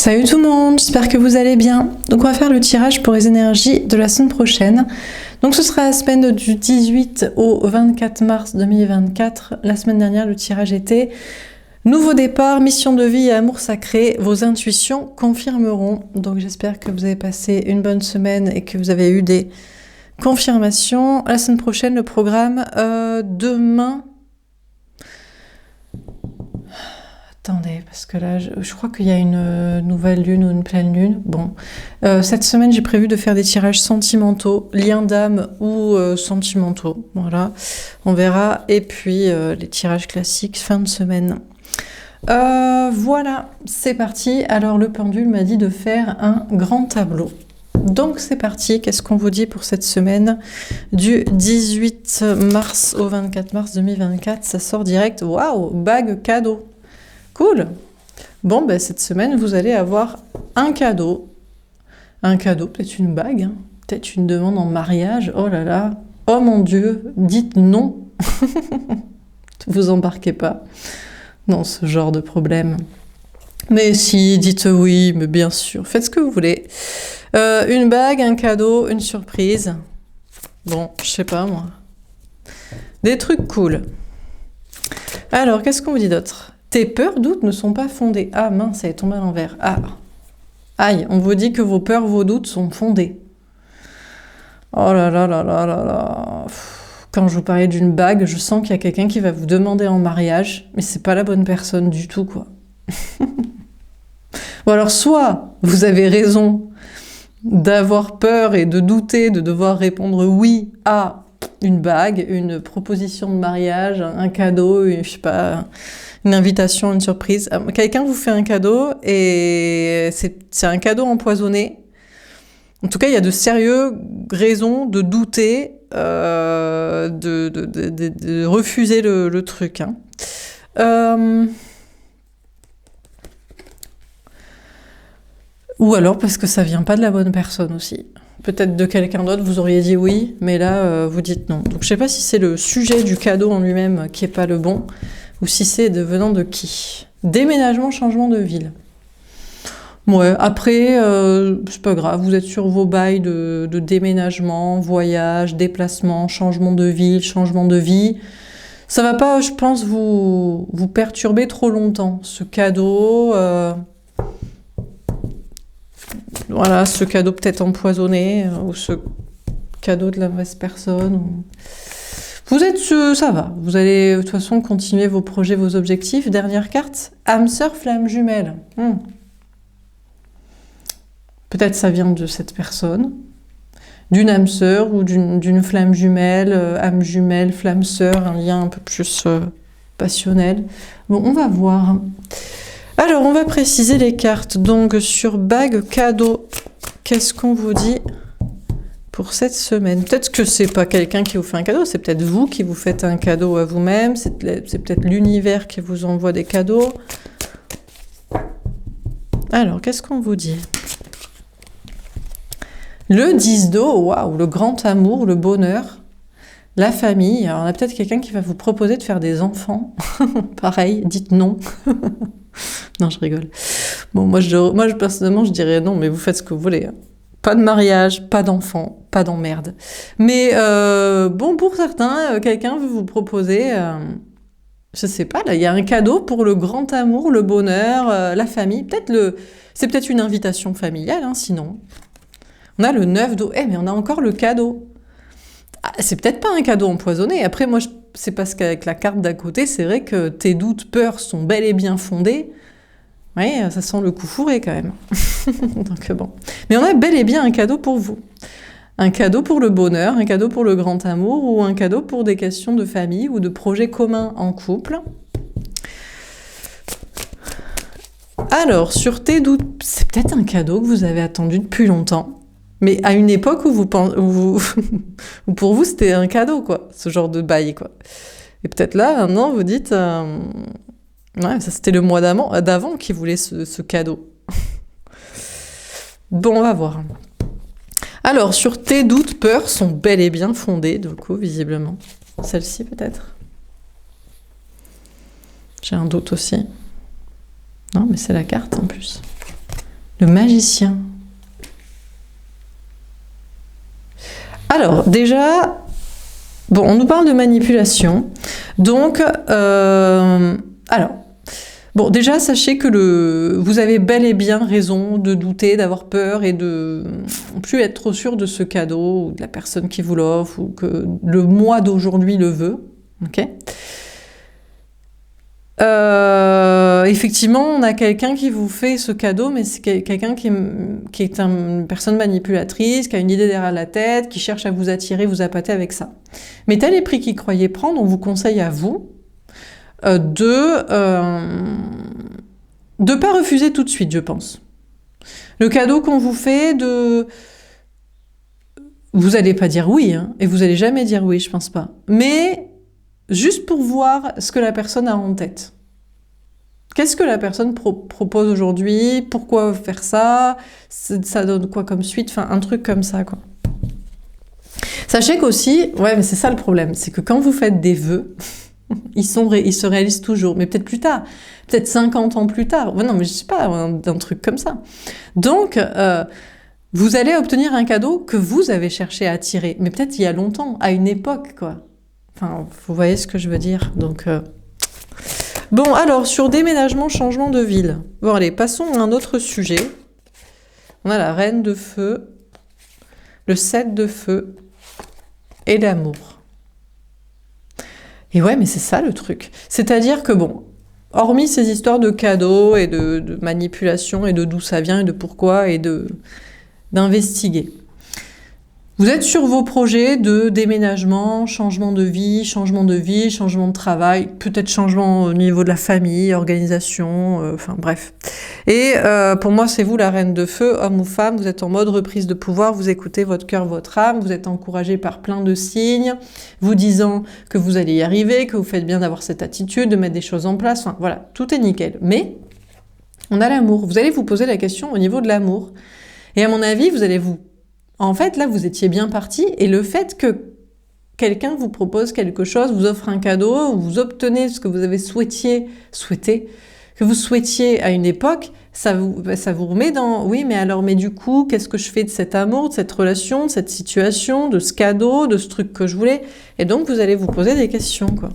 Salut tout le monde, j'espère que vous allez bien. Donc on va faire le tirage pour les énergies de la semaine prochaine. Donc ce sera la semaine du 18 au 24 mars 2024. La semaine dernière, le tirage était nouveau départ, mission de vie et amour sacré. Vos intuitions confirmeront. Donc j'espère que vous avez passé une bonne semaine et que vous avez eu des confirmations. La semaine prochaine, le programme demain. Attendez, parce que là, je crois qu'il y a une nouvelle lune ou une pleine lune. Bon, cette semaine, j'ai prévu de faire des tirages sentimentaux, liens d'âme ou sentimentaux. Voilà, on verra. Et puis, les tirages classiques, fin de semaine. Voilà, c'est parti. Alors, le pendule m'a dit de faire un grand tableau. Donc, c'est parti. Qu'est-ce qu'on vous dit pour cette semaine du 18 mars au 24 mars 2024? Ça sort direct. Waouh, bague cadeau. Cool. Bon, ben, cette semaine, vous allez avoir un cadeau. Un cadeau, peut-être une bague, hein, peut-être une demande en mariage. Oh là là. Oh mon Dieu, dites non. Vous embarquez pas dans ce genre de problème. Mais si, dites oui, mais bien sûr. Faites ce que vous voulez. Une bague, un cadeau, une surprise. Bon, je sais pas moi. Des trucs cool. Alors, qu'est-ce qu'on vous dit d'autre ? Tes peurs, doutes ne sont pas fondées. Ah mince, elle est tombée à l'envers. Ah, aïe, on vous dit que vos peurs, vos doutes sont fondés. Oh là là là là là là. Quand je vous parlais d'une bague, je sens qu'il y a quelqu'un qui va vous demander en mariage, mais c'est pas la bonne personne du tout, quoi. Ou alors, soit vous avez raison d'avoir peur et de douter, de devoir répondre oui à une bague, une proposition de mariage, un cadeau, je sais pas, une invitation, une surprise. Quelqu'un vous fait un cadeau et c'est un cadeau empoisonné. En tout cas, il y a de sérieuses raisons de douter, de refuser le truc. Hein. Ou alors parce que ça vient pas de la bonne personne aussi. Peut-être de quelqu'un d'autre, vous auriez dit oui, mais là, vous dites non. Donc je sais pas si c'est le sujet du cadeau en lui-même qui est pas le bon, ou si c'est venant de qui. Déménagement, changement de ville. Ouais, après, c'est pas grave, vous êtes sur vos bails de déménagement, voyage, déplacement, changement de ville, changement de vie. Ça va pas, je pense, vous perturber trop longtemps. Ce cadeau... Voilà, ce cadeau peut-être empoisonné, ou ce cadeau de la mauvaise personne. Vous êtes, ça va. Vous allez de toute façon continuer vos projets, vos objectifs. Dernière carte, âme sœur, flamme jumelle. Peut-être ça vient de cette personne, d'une âme sœur ou d'une flamme jumelle, âme jumelle, flamme sœur, un lien un peu plus passionnel. Bon, on va voir. Alors, on va préciser les cartes. Donc, sur bague cadeau, qu'est-ce qu'on vous dit pour cette semaine? Peut-être que c'est pas quelqu'un qui vous fait un cadeau, c'est peut-être vous qui vous faites un cadeau à vous-même, c'est peut-être l'univers qui vous envoie des cadeaux. Alors, qu'est-ce qu'on vous dit? Le 10 d'eau, waouh, le grand amour, le bonheur, la famille. Alors, on a peut-être quelqu'un qui va vous proposer de faire des enfants. Pareil, dites non. Non, je rigole. Bon, moi, personnellement, je dirais non, mais vous faites ce que vous voulez. Hein. Pas de mariage, pas d'enfant, pas d'emmerde. Mais bon, pour certains, quelqu'un veut vous proposer, je sais pas, là, il y a un cadeau pour le grand amour, le bonheur, la famille. C'est peut-être une invitation familiale, hein, sinon. On a le 9 d'eau. Mais on a encore le cadeau. Ah, c'est peut-être pas un cadeau empoisonné. Après, moi, c'est parce qu'avec la carte d'à côté, c'est vrai que tes doutes, peurs sont bel et bien fondés. Oui, ça sent le coup fourré quand même. Donc bon. Mais on a bel et bien un cadeau pour vous. Un cadeau pour le bonheur, un cadeau pour le grand amour ou un cadeau pour des questions de famille ou de projets communs en couple. Alors, sur tes doutes, c'est peut-être un cadeau que vous avez attendu depuis longtemps. Mais à une époque où où pour vous, c'était un cadeau, quoi, ce genre de bail, quoi. Et peut-être là, maintenant, vous dites... ouais, ça, c'était le mois d'avant qui voulait ce cadeau. Bon, on va voir. Alors, sur tes doutes, peurs sont bel et bien fondées, du coup, visiblement. Celle-ci, peut-être. J'ai un doute aussi. Non, mais c'est la carte, en plus. Le magicien. Alors, déjà, bon, on nous parle de manipulation. Donc, alors, bon, déjà, sachez que vous avez bel et bien raison de douter, d'avoir peur et de ne plus être trop sûr de ce cadeau ou de la personne qui vous l'offre ou que le moi d'aujourd'hui le veut. Ok ? Effectivement, on a quelqu'un qui vous fait ce cadeau, mais c'est quelqu'un qui est une personne manipulatrice, qui a une idée derrière la tête, qui cherche à vous attirer, vous appâter avec ça. Mais tel est prix qu'il croyait prendre, on vous conseille à vous de pas refuser tout de suite, je pense. Le cadeau qu'on vous fait, vous n'allez pas dire oui, hein, et vous n'allez jamais dire oui, je pense pas. Mais juste pour voir ce que la personne a en tête. Qu'est-ce que la personne propose aujourd'hui? Pourquoi faire ça? Ça donne quoi comme suite? Enfin, un truc comme ça, quoi. Sachez qu'aussi, ouais, mais c'est ça le problème, c'est que quand vous faites des vœux, ils se réalisent toujours, mais peut-être plus tard, peut-être 50 ans plus tard. Ouais, non, mais je sais pas, un truc comme ça. Donc, vous allez obtenir un cadeau que vous avez cherché à attirer, mais peut-être il y a longtemps, à une époque, quoi. Enfin, vous voyez ce que je veux dire. Donc, bon, alors, sur déménagement, changement de ville. Bon, allez, passons à un autre sujet. On a la reine de feu, le 7 de feu et l'amour. Et ouais, mais c'est ça le truc. C'est-à-dire que, bon, hormis ces histoires de cadeaux et de manipulation et de d'où ça vient et de pourquoi et d'investiguer. Vous êtes sur vos projets de déménagement, changement de vie, changement de travail, peut-être changement au niveau de la famille, organisation, enfin bref. Et pour moi, c'est vous la reine de feu, homme ou femme, vous êtes en mode reprise de pouvoir, vous écoutez votre cœur, votre âme, vous êtes encouragé par plein de signes, vous disant que vous allez y arriver, que vous faites bien d'avoir cette attitude, de mettre des choses en place, enfin voilà, tout est nickel. Mais on a l'amour, vous allez vous poser la question au niveau de l'amour. Et à mon avis, vous allez en fait, là, vous étiez bien parti, et le fait que quelqu'un vous propose quelque chose, vous offre un cadeau, vous obtenez ce que vous avez souhaité, que vous souhaitiez à une époque, ça vous remet dans, oui, mais alors, mais du coup, qu'est-ce que je fais de cet amour, de cette relation, de cette situation, de ce cadeau, de ce truc que je voulais? Et donc, vous allez vous poser des questions, quoi.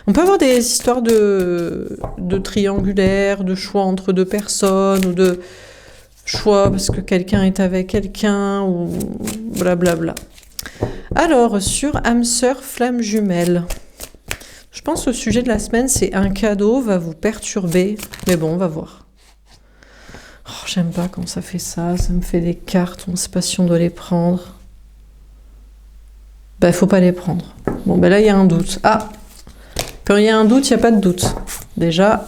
On peut avoir des histoires de triangulaire, de choix entre deux personnes, ou de choix parce que quelqu'un est avec quelqu'un, ou blablabla. Alors, sur âme sœur, flamme jumelle. Je pense que le sujet de la semaine, c'est un cadeau va vous perturber. Mais bon, on va voir. Oh, j'aime pas quand ça fait ça. Ça me fait des cartes. On ne sait pas si on doit les prendre. Ben, faut pas les prendre. Bon, ben là, il y a un doute. Ah! Quand il y a un doute, il n'y a pas de doute. Déjà,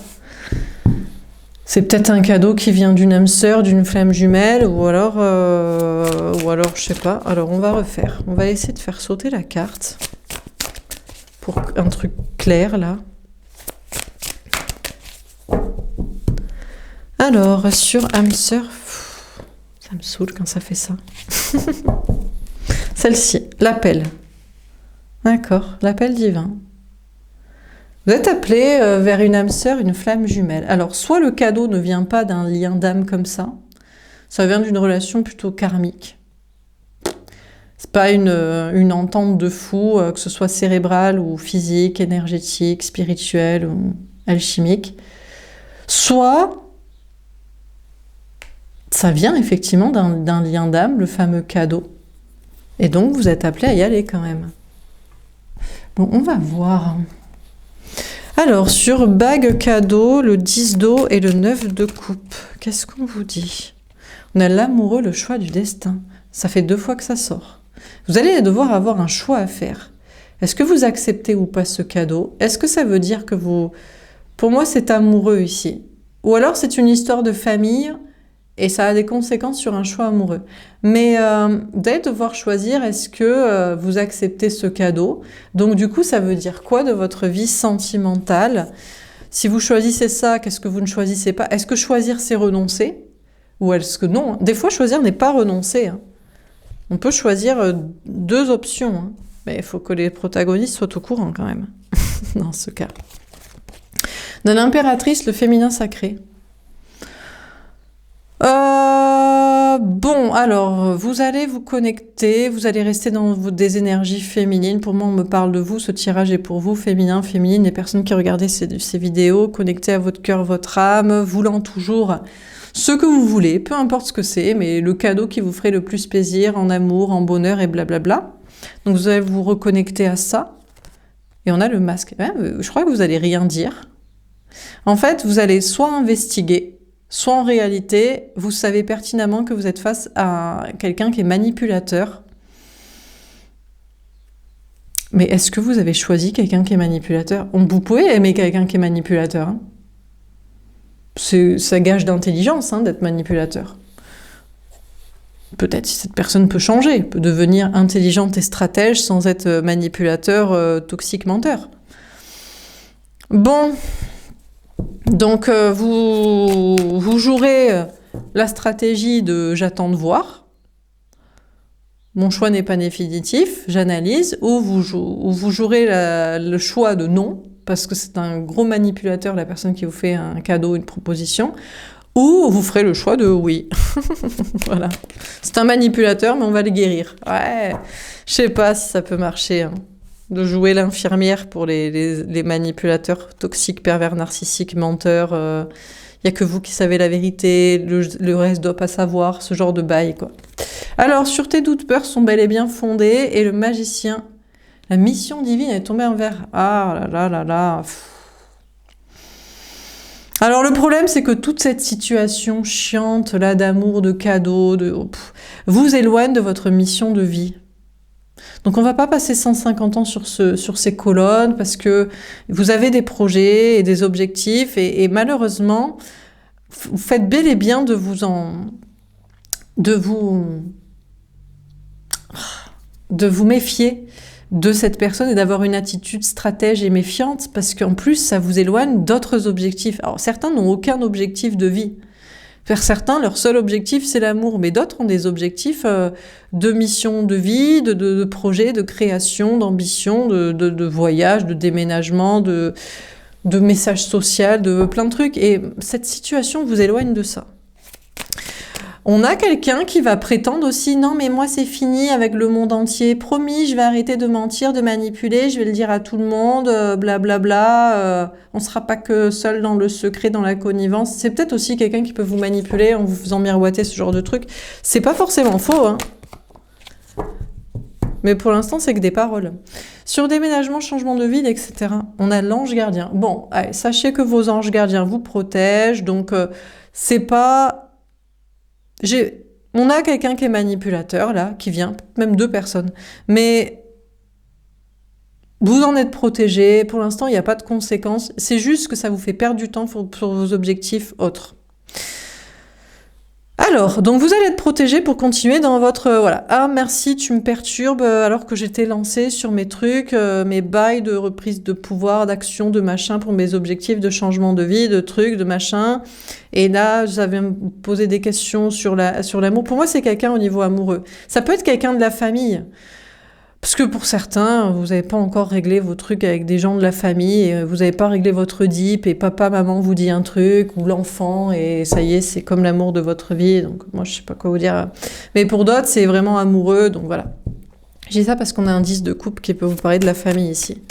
c'est peut-être un cadeau qui vient d'une âme sœur, d'une flamme jumelle, ou alors, je sais pas. Alors, on va refaire. On va essayer de faire sauter la carte pour un truc clair, là. Alors, sur âme sœur, ça me saoule quand ça fait ça. Celle-ci, l'appel. D'accord, l'appel divin. Vous êtes appelé vers une âme sœur, une flamme jumelle. Alors, soit le cadeau ne vient pas d'un lien d'âme comme ça vient d'une relation plutôt karmique. C'est pas une entente de fou, que ce soit cérébrale ou physique, énergétique, spirituelle ou alchimique. Soit ça vient effectivement d'un lien d'âme, le fameux cadeau. Et donc, vous êtes appelé à y aller quand même. Bon, on va voir. Alors, sur bague cadeau, le 10 d'eau et le 9 de coupe, qu'est-ce qu'on vous dit? On a l'amoureux, le choix du destin. Ça fait 2 fois que ça sort. Vous allez devoir avoir un choix à faire. Est-ce que vous acceptez ou pas ce cadeau? Est-ce que ça veut dire que vous... Pour moi, c'est amoureux ici. Ou alors, c'est une histoire de famille et ça a des conséquences sur un choix amoureux. Mais vous allez devoir choisir, est-ce que vous acceptez ce cadeau? Donc du coup, ça veut dire quoi de votre vie sentimentale? Si vous choisissez ça, qu'est-ce que vous ne choisissez pas? Est-ce que choisir, c'est renoncer? Ou est-ce que non? Des fois, choisir n'est pas renoncer. Hein. On peut choisir 2 options. Hein. Mais il faut que les protagonistes soient au courant quand même, dans ce cas. De l'impératrice, le féminin sacré. Bon, alors, vous allez vous connecter, vous allez rester dans des énergies féminines. Pour moi, on me parle de vous, ce tirage est pour vous, féminin, féminine, les personnes qui regardez ces vidéos, connectées à votre cœur, votre âme, voulant toujours ce que vous voulez, peu importe ce que c'est, mais le cadeau qui vous ferait le plus plaisir, en amour, en bonheur et blablabla. Donc, vous allez vous reconnecter à ça. Et on a le masque. Ouais, je crois que vous allez rien dire. En fait, vous allez soit investiguer, soit en réalité, vous savez pertinemment que vous êtes face à quelqu'un qui est manipulateur. Mais est-ce que vous avez choisi quelqu'un qui est manipulateur? Vous pouvez aimer quelqu'un qui est manipulateur. Hein. Ça gage d'intelligence d'être manipulateur. Peut-être si cette personne peut changer, peut devenir intelligente et stratège sans être manipulateur, toxique, menteur. Bon, donc vous jouerez la stratégie de j'attends de voir, mon choix n'est pas définitif, j'analyse, ou vous jouerez le choix de non, parce que c'est un gros manipulateur, la personne qui vous fait un cadeau, une proposition, ou vous ferez le choix de oui. Voilà. C'est un manipulateur, mais on va le guérir. Ouais, je sais pas si ça peut marcher, de jouer l'infirmière pour les manipulateurs toxiques, pervers, narcissiques, menteurs. Il n'y a que vous qui savez la vérité, le reste doit pas savoir, ce genre de bail, quoi. Alors, sûreté, doute, peur sont bel et bien fondés, et le magicien, la mission divine est tombée en vert. Ah là là là là. Alors le problème, c'est que toute cette situation chiante, là, d'amour, de cadeaux, vous éloigne de votre mission de vie. Donc on va pas passer 150 ans sur ces colonnes, parce que vous avez des projets et des objectifs, et malheureusement, vous faites bel et bien de vous méfier de cette personne et d'avoir une attitude stratège et méfiante, parce qu'en plus, ça vous éloigne d'autres objectifs. Alors, certains n'ont aucun objectif de vie. Pour certains, leur seul objectif, c'est l'amour, mais d'autres ont des objectifs de mission de vie, de projet, de création, d'ambition, de voyage, de déménagement, de message social, de plein de trucs. Et cette situation vous éloigne de ça. On a quelqu'un qui va prétendre aussi « Non, mais moi, c'est fini avec le monde entier. Promis, je vais arrêter de mentir, de manipuler. Je vais le dire à tout le monde, blablabla. On ne sera pas que seul dans le secret, dans la connivence. » C'est peut-être aussi quelqu'un qui peut vous manipuler en vous faisant miroiter ce genre de truc. C'est pas forcément faux, mais pour l'instant, c'est que des paroles. Sur déménagement, changement de vie, etc. On a l'ange gardien. Bon, allez, sachez que vos anges gardiens vous protègent. Donc, c'est pas... On a quelqu'un qui est manipulateur, là, qui vient, même 2 personnes. Mais vous en êtes protégé. Pour l'instant, il n'y a pas de conséquences. C'est juste que ça vous fait perdre du temps pour vos objectifs autres. Alors, donc vous allez être protégé pour continuer dans votre... voilà. Ah, merci, tu me perturbes alors que j'étais lancée sur mes trucs, mes bails de reprise de pouvoir, d'action, de machin pour mes objectifs de changement de vie, de trucs, de machin. Et là, j'avais me poser des questions sur l'amour. Pour moi, c'est quelqu'un au niveau amoureux. Ça peut être quelqu'un de la famille. Parce que pour certains, vous n'avez pas encore réglé vos trucs avec des gens de la famille, et vous n'avez pas réglé votre dip, et papa, maman vous dit un truc, ou l'enfant, et ça y est, c'est comme l'amour de votre vie, donc moi je sais pas quoi vous dire. Mais pour d'autres, c'est vraiment amoureux, donc voilà. J'ai ça parce qu'on a un 10 de coupe qui peut vous parler de la famille ici.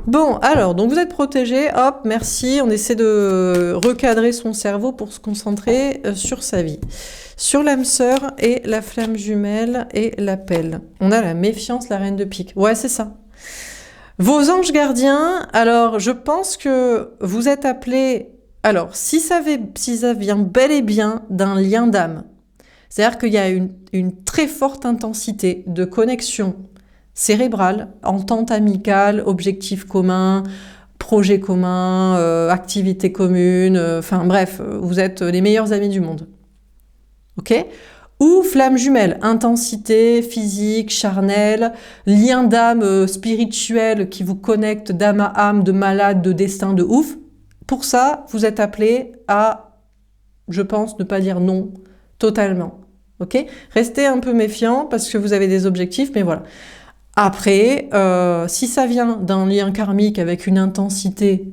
Bon, alors, donc vous êtes protégé, hop, merci, on essaie de recadrer son cerveau pour se concentrer sur sa vie. Sur l'âme sœur et la flamme jumelle et l'appel. On a la méfiance, la reine de pique. Ouais, c'est ça. Vos anges gardiens, alors je pense que vous êtes appelés... Alors, si ça vient bel et bien d'un lien d'âme, c'est-à-dire qu'il y a une très forte intensité de connexion cérébrale, entente amicale, objectif commun, projet commun, activité commune, enfin bref, vous êtes les meilleurs amis du monde. Ok ? Ou flamme jumelle, intensité physique, charnelle, lien d'âme spirituel qui vous connecte d'âme à âme, de malade, de destin, de ouf. Pour ça, vous êtes appelé à, je pense, ne pas dire non totalement. Ok ? Restez un peu méfiant parce que vous avez des objectifs, mais voilà. Après, si ça vient d'un lien karmique avec une intensité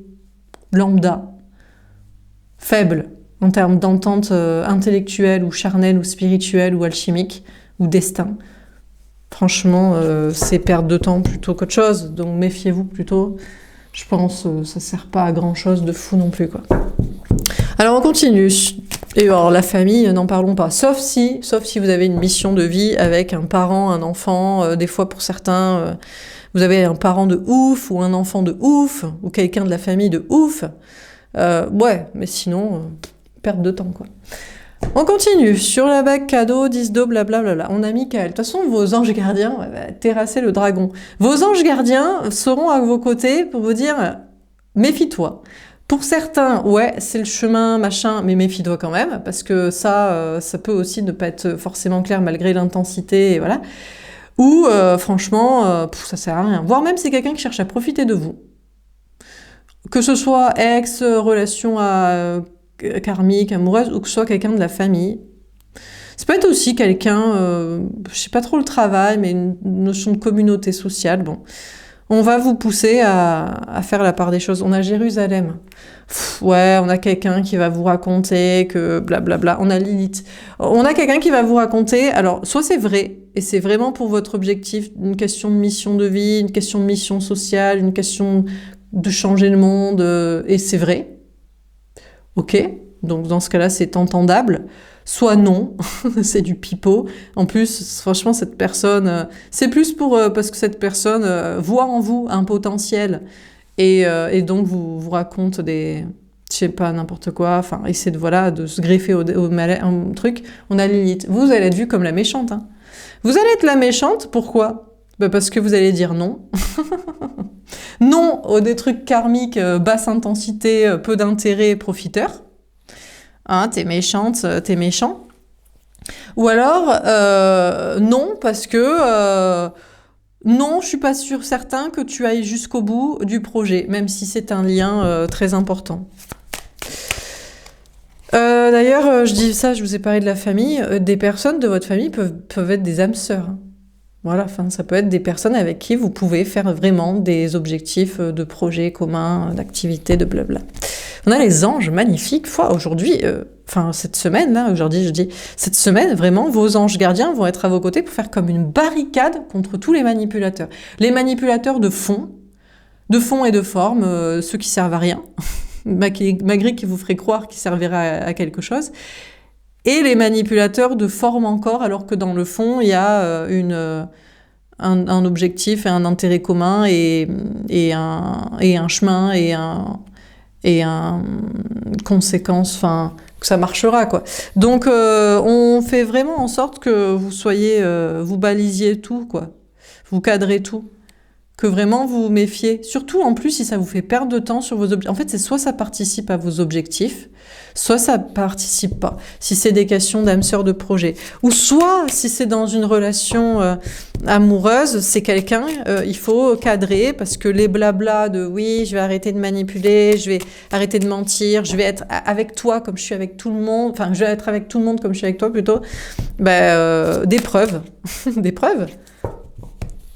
lambda, faible, en termes d'entente intellectuelle ou charnelle ou spirituelle ou alchimique ou destin. Franchement, c'est perdre de temps plutôt qu'autre chose, donc méfiez-vous plutôt. Je pense ça sert pas à grand chose de fou non plus, quoi. Alors on continue. Et alors la famille, n'en parlons pas. Sauf si vous avez une mission de vie avec un parent, un enfant. Des fois pour certains, vous avez un parent de ouf ou un enfant de ouf ou quelqu'un de la famille de ouf. Ouais, mais sinon, perte de temps, quoi. On continue. Sur la bague cadeau, 10 dos, blablabla. On a Michael. De toute façon, vos anges gardiens, terrasser le dragon. Vos anges gardiens seront à vos côtés pour vous dire, méfie-toi. Pour certains, ouais, c'est le chemin, machin, mais méfie-toi quand même, parce que ça peut aussi ne pas être forcément clair malgré l'intensité, et voilà. Ou, franchement, ça sert à rien. Voire même c'est quelqu'un qui cherche à profiter de vous. Que ce soit ex, relation karmique, amoureuse, ou que ce soit quelqu'un de la famille. Ça peut être aussi quelqu'un, je sais pas trop le travail, mais une notion de communauté sociale, bon. On va vous pousser à faire la part des choses. On a Jérusalem. Ouais, on a quelqu'un qui va vous raconter que blablabla. On a Lilith. On a quelqu'un qui va vous raconter, alors, soit c'est vrai, et c'est vraiment pour votre objectif, une question de mission de vie, une question de mission sociale, une question de changer le monde, et c'est vrai. Ok, donc dans ce cas-là, c'est entendable. Soit non, c'est du pipeau. En plus, franchement, cette personne, c'est plus parce que cette personne voit en vous un potentiel et donc vous raconte des, je sais pas, n'importe quoi, enfin, essaie de se greffer au truc. On a Lilith. Vous allez être vue comme la méchante. Hein. Vous allez être la méchante, pourquoi ? Parce que vous allez dire non. Non aux des trucs karmiques, basse intensité, peu d'intérêt, profiteurs. Hein, t'es méchante, t'es méchant. Ou alors, non, parce que non, je suis pas certain que tu ailles jusqu'au bout du projet, même si c'est un lien très important. D'ailleurs, je dis ça, je vous ai parlé de la famille, des personnes de votre famille peuvent être des âmes sœurs. Voilà, enfin, ça peut être des personnes avec qui vous pouvez faire vraiment des objectifs de projets communs, d'activités, de blabla. On a les anges magnifiques. Aujourd'hui, cette semaine, là, aujourd'hui, je dis, cette semaine, vraiment, vos anges gardiens vont être à vos côtés pour faire comme une barricade contre tous les manipulateurs. Les manipulateurs de fond et de forme, ceux qui servent à rien, malgré qu'ils vous feraient croire qu'ils serviraient à quelque chose. Et les manipulateurs de forme encore, alors que dans le fond, il y a un objectif et un intérêt commun et un chemin et un conséquence, enfin, que ça marchera, quoi. Donc, on fait vraiment en sorte que vous soyez, vous balisiez tout, quoi. Vous cadrez tout. Que vraiment vous vous méfiez. Surtout, en plus, si ça vous fait perdre de temps sur vos objectifs. En fait, c'est soit ça participe à vos objectifs, soit ça participe pas. Si c'est des questions d'âme sœur de projet. Ou soit, si c'est dans une relation amoureuse, c'est quelqu'un, il faut cadrer parce que les blablas de oui, je vais arrêter de manipuler, je vais arrêter de mentir, je vais être avec toi comme je suis avec tout le monde, enfin, je vais être avec tout le monde comme je suis avec toi plutôt. Des preuves. Des preuves.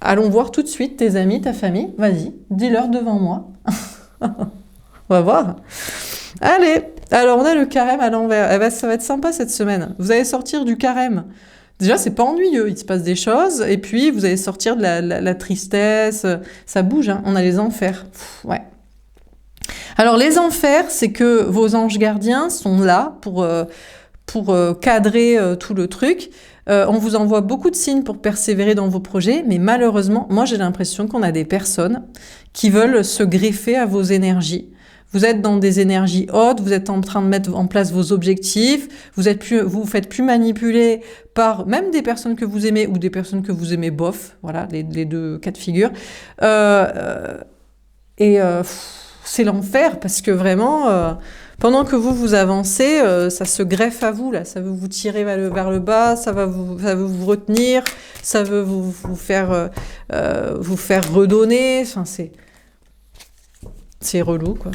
Allons voir tout de suite tes amis, ta famille. Vas-y, dis-leur devant moi. On va voir. Allez, alors on a le carême à l'envers. Eh ben, ça va être sympa cette semaine. Vous allez sortir du carême. Déjà, c'est pas ennuyeux, il se passe des choses. Et puis, vous allez sortir de la tristesse. Ça bouge, hein. On a les enfers. Ouais. Alors, les enfers, c'est que vos anges gardiens sont là pour cadrer tout le truc. On vous envoie beaucoup de signes pour persévérer dans vos projets, mais malheureusement, moi j'ai l'impression qu'on a des personnes qui veulent se greffer à vos énergies. Vous êtes dans des énergies hautes, vous êtes en train de mettre en place vos objectifs, vous vous faites plus manipuler par même des personnes que vous aimez ou des personnes que vous aimez bof, voilà, les deux cas de figure. C'est l'enfer parce que vraiment... pendant que vous avancez, ça se greffe à vous, là. Ça veut vous tirer vers le bas, ça veut vous retenir, ça veut vous faire redonner. Enfin, c'est relou, quoi.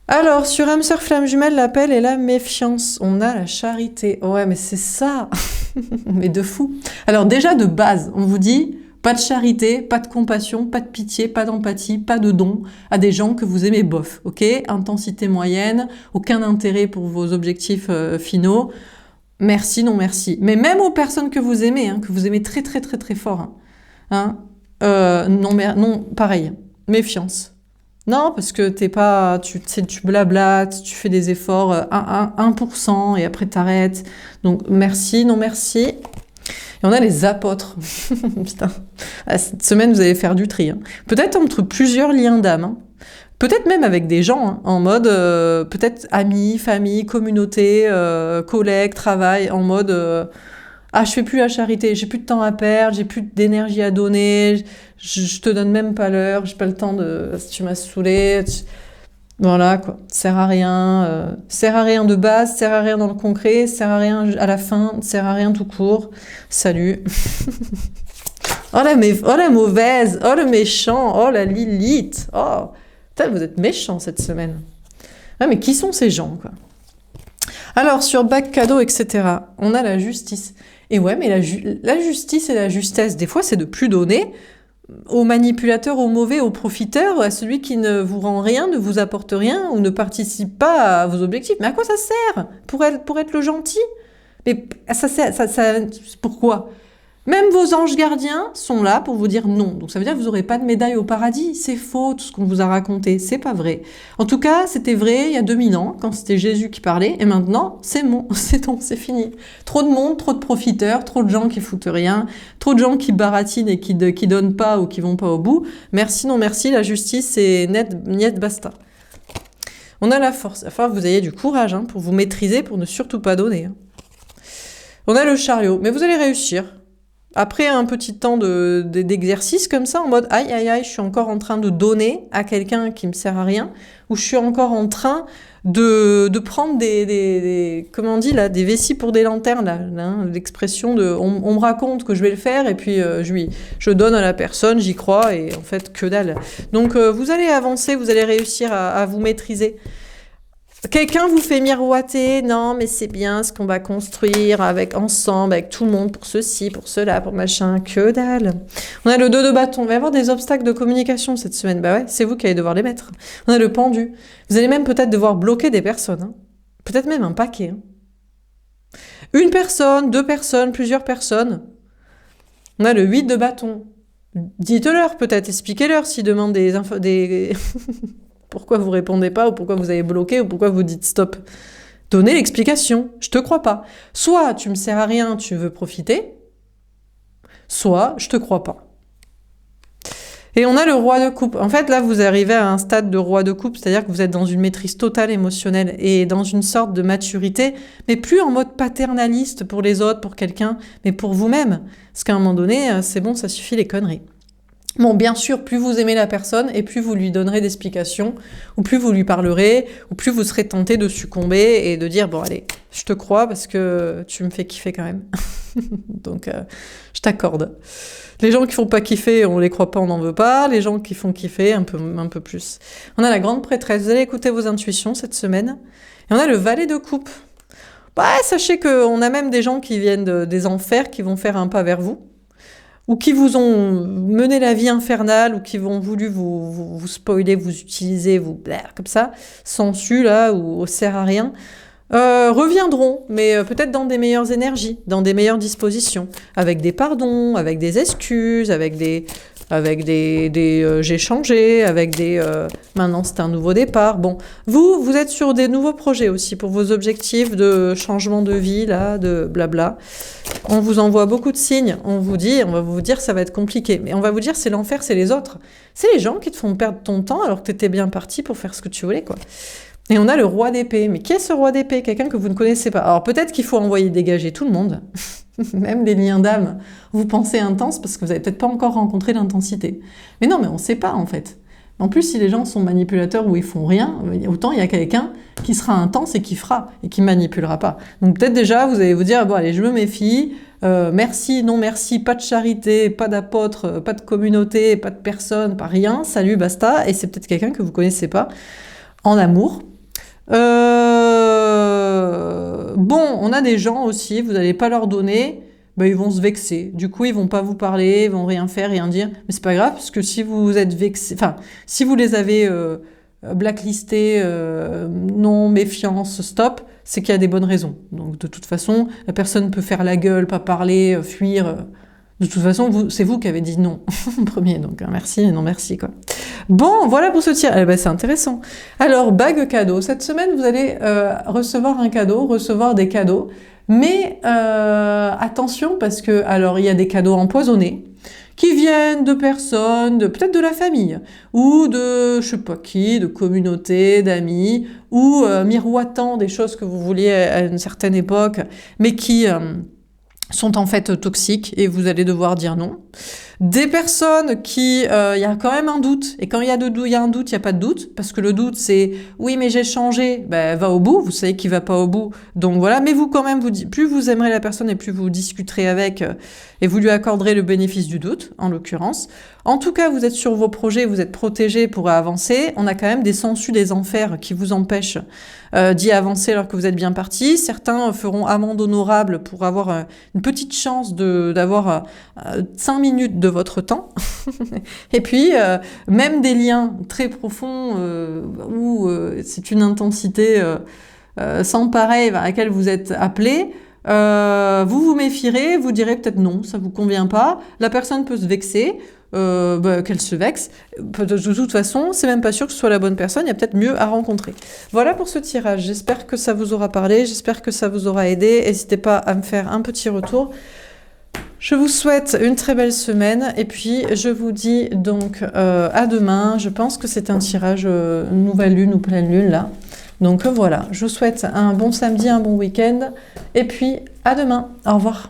Alors, sur âme sœur flamme jumelle, l'appel et la méfiance. On a la charité. Ouais, mais c'est ça. Mais de fou. Alors, déjà, de base, on vous dit, Pas de charité, pas de compassion, pas de pitié, pas d'empathie, pas de don à des gens que vous aimez bof, ok? Intensité moyenne, aucun intérêt pour vos objectifs finaux. Merci, non merci. Mais même aux personnes que vous aimez très très très très fort, non, pareil, méfiance. Non, parce que t'es pas, tu blablates, tu fais des efforts 1% et après t'arrêtes. Donc merci, non merci. Et on a les apôtres. Putain, cette semaine vous allez faire du tri. Peut-être entre plusieurs liens d'âme. Peut-être même avec des gens, en mode, peut-être amis, famille, communauté, collègues, travail, en mode, je fais plus la charité, j'ai plus de temps à perdre, j'ai plus d'énergie à donner, je te donne même pas l'heure, j'ai pas le temps de, tu m'as saoulé, voilà quoi, sert à rien de base, sert à rien dans le concret, sert à rien à la fin, sert à rien tout court, salut. Oh la mauvaise, oh le méchant, oh la Lilith, oh... Vous êtes méchants cette semaine. Ah, mais qui sont ces gens, quoi? Alors, sur bac cadeau, etc., on a la justice. Et ouais, mais la justice et la justesse, des fois, c'est de plus donner au manipulateur, au mauvais, au profiteur, à celui qui ne vous rend rien, ne vous apporte rien ou ne participe pas à vos objectifs. Mais à quoi ça sert? Pour être le gentil? Mais pourquoi? Même vos anges gardiens sont là pour vous dire non. Donc ça veut dire que vous n'aurez pas de médaille au paradis. C'est faux tout ce qu'on vous a raconté. C'est pas vrai. En tout cas, c'était vrai il y a 2000 ans, quand c'était Jésus qui parlait. Et maintenant, c'est c'est fini. Trop de monde, trop de profiteurs, trop de gens qui foutent rien, trop de gens qui baratinent et qui donnent pas ou qui vont pas au bout. Merci, non merci. La justice, c'est net, basta. On a la force. Il va falloir que vous ayez du courage pour vous maîtriser, pour ne surtout pas donner. On a le chariot. Mais vous allez réussir. Après un petit temps d'exercice comme ça, en mode aïe, je suis encore en train de donner à quelqu'un qui me sert à rien, ou je suis encore en train de prendre comment on dit là, des vessies pour des lanternes, là l'expression de on me raconte que je vais le faire et puis je donne à la personne, j'y crois et en fait que dalle. Donc vous allez avancer, vous allez réussir à vous maîtriser. Quelqu'un vous fait miroiter, non mais c'est bien ce qu'on va construire ensemble, avec tout le monde, pour ceci, pour cela, pour machin, que dalle. On a le 2 de bâton, il va y avoir des obstacles de communication cette semaine, bah ouais, c'est vous qui allez devoir les mettre. On a le pendu, vous allez même peut-être devoir bloquer des personnes, peut-être même un paquet. Une personne, 2 personnes, plusieurs personnes. On a le 8 de bâton, dites-leur peut-être, expliquez-leur s'ils demandent des... Pourquoi vous répondez pas, ou pourquoi vous avez bloqué, ou pourquoi vous dites stop. Donnez l'explication, je te crois pas. Soit tu me sers à rien, tu veux profiter, soit je te crois pas. Et on a le roi de coupe. En fait, là, vous arrivez à un stade de roi de coupe, c'est-à-dire que vous êtes dans une maîtrise totale émotionnelle et dans une sorte de maturité, mais plus en mode paternaliste pour les autres, pour quelqu'un, mais pour vous-même. Parce qu'à un moment donné, c'est bon, ça suffit les conneries. Bon, bien sûr, plus vous aimez la personne et plus vous lui donnerez d'explications, ou plus vous lui parlerez, ou plus vous serez tenté de succomber et de dire « Bon, allez, je te crois parce que tu me fais kiffer quand même. » Donc, je t'accorde. Les gens qui font pas kiffer, on les croit pas, on n'en veut pas. Les gens qui font kiffer, un peu plus. On a la grande prêtresse. Vous allez écouter vos intuitions cette semaine. Et on a le valet de coupe. Bah, sachez qu'on a même des gens qui viennent des enfers, qui vont faire un pas vers vous, ou qui vous ont mené la vie infernale, ou qui vont voulu vous spoiler, vous utiliser, comme ça, sans su, là, ou sert à rien, reviendront, mais peut-être dans des meilleures énergies, dans des meilleures dispositions, avec des pardons, avec des excuses, avec des j'ai changé, avec des maintenant c'est un nouveau départ. Bon, vous êtes sur des nouveaux projets aussi pour vos objectifs de changement de vie, là, de blabla. On vous envoie beaucoup de signes, on va vous dire ça va être compliqué, mais on va vous dire c'est l'enfer, c'est les autres. C'est les gens qui te font perdre ton temps alors que tu étais bien parti pour faire ce que tu voulais, quoi. Et on a le roi d'épée. Mais qui est ce roi d'épée? Quelqu'un que vous ne connaissez pas. Alors peut-être qu'il faut envoyer dégager tout le monde, même les liens d'âme. Vous pensez intense parce que vous n'avez peut-être pas encore rencontré l'intensité. Mais non, mais on ne sait pas en fait. En plus, si les gens sont manipulateurs ou ils font rien, autant il y a quelqu'un qui sera intense et qui fera, et qui manipulera pas. Donc peut-être déjà, vous allez vous dire, bon allez, je me méfie, merci, non merci, pas de charité, pas d'apôtre, pas de communauté, pas de personne, pas rien, salut, basta. Et c'est peut-être quelqu'un que vous connaissez pas en amour. Bon, on a des gens aussi, vous n'allez pas leur donner, ben, ils vont se vexer. Du coup, ils vont pas vous parler, ils vont rien faire, rien dire. Mais c'est pas grave, parce que si vous êtes vexé, enfin, si vous les avez blacklistés, non, méfiance, stop, c'est qu'il y a des bonnes raisons. Donc, de toute façon, la personne peut faire la gueule, pas parler, fuir. De toute façon, c'est vous qui avez dit non en premier. Donc, merci et non merci, quoi. Bon, voilà pour ce tir. Eh ben, c'est intéressant. Alors, bague cadeau. Cette semaine, vous allez recevoir un cadeau, recevoir des cadeaux. Mais attention, parce que, alors, il y a des cadeaux empoisonnés qui viennent de personnes, peut-être de la famille, ou de, je sais pas qui, de communautés, d'amis, ou miroitant des choses que vous vouliez à une certaine époque, mais qui sont en fait toxiques, et vous allez devoir dire non. Des personnes qui, y a quand même un doute, et quand il y a un doute, il n'y a pas de doute, parce que le doute c'est, oui mais j'ai changé, ben va au bout, vous savez qu'il va pas au bout, donc voilà, mais vous quand même, plus vous aimerez la personne et plus vous discuterez avec, et vous lui accorderez le bénéfice du doute, en l'occurrence. En tout cas, vous êtes sur vos projets, vous êtes protégés pour avancer, on a quand même des sangsues des enfers qui vous empêchent d'y avancer alors que vous êtes bien parti. Certains feront amende honorable pour avoir une petite chance d'avoir 5 minutes de votre temps. Et puis, même des liens très profonds où c'est une intensité sans pareil à laquelle vous êtes appelé, vous vous méfierez, vous direz peut-être non, ça vous convient pas. La personne peut se vexer. Qu'elle se vexe. De toute façon, c'est même pas sûr que ce soit la bonne personne, il y a peut-être mieux à rencontrer. Voilà pour ce tirage, j'espère que ça vous aura parlé, j'espère que ça vous aura aidé, n'hésitez pas à me faire un petit retour. Je vous souhaite une très belle semaine, et puis je vous dis donc à demain. Je pense que c'est un tirage nouvelle lune ou pleine lune là. Donc voilà, je vous souhaite un bon samedi, un bon week-end, et puis à demain, au revoir.